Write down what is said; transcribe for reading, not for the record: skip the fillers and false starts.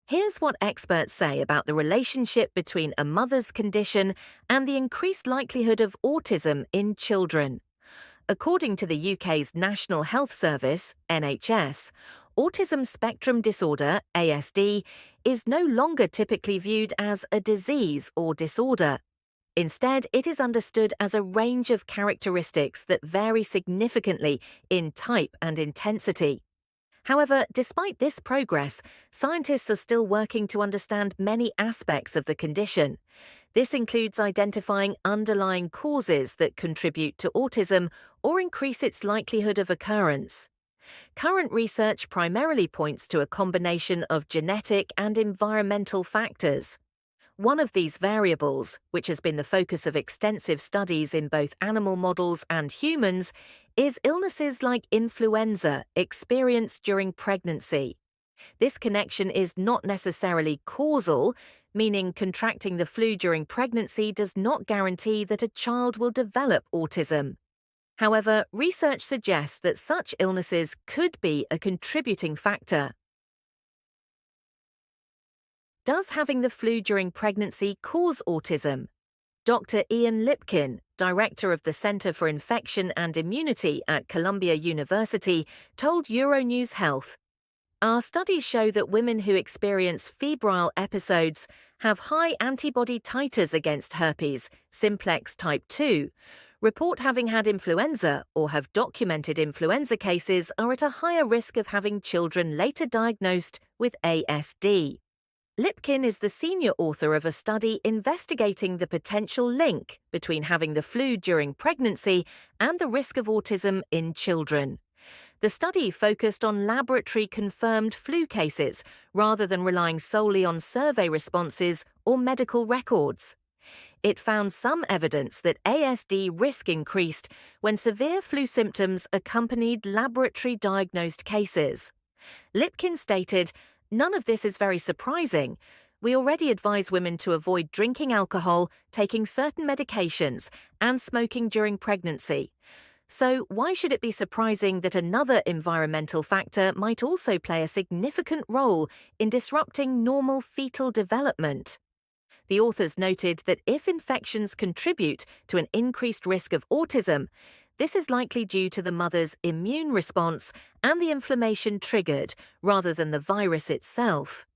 Here's what experts say about the relationship between a mother's condition and the increased likelihood of autism in children. According to the UK's National Health Service, NHS, autism spectrum disorder, ASD, is no longer typically viewed as a disease or disorder. Instead, it is understood as a range of characteristics that vary significantly in type and intensity. However, despite this progress, scientists are still working to understand many aspects of the condition. This includes identifying underlying causes that contribute to autism or increase its likelihood of occurrence. Current research primarily points to a combination of genetic and environmental factors. One of these variables, which has been the focus of extensive studies in both animal models and humans, is illnesses like influenza experienced during pregnancy. This connection is not necessarily causal, meaning contracting the flu during pregnancy does not guarantee that a child will develop autism. However, research suggests that such illnesses could be a contributing factor. Does having the flu during pregnancy cause autism? Dr. Ian Lipkin, director of the Center for Infection and Immunity at Columbia University, told Euronews Health, "Our studies show that women who experience febrile episodes have high antibody titers against herpes, simplex type 2, report having had influenza or have documented influenza cases are at a higher risk of having children later diagnosed with ASD." Lipkin is the senior author of a study investigating the potential link between having the flu during pregnancy and the risk of autism in children. The study focused on laboratory-confirmed flu cases rather than relying solely on survey responses or medical records. It found some evidence that ASD risk increased when severe flu symptoms accompanied laboratory-diagnosed cases. Lipkin stated, "None of this is very surprising. We already advise women to avoid drinking alcohol, taking certain medications, and smoking during pregnancy. So why should it be surprising that another environmental factor might also play a significant role in disrupting normal fetal development?" The authors noted that if infections contribute to an increased risk of autism, this is likely due to the mother's immune response and the inflammation triggered, rather than the virus itself.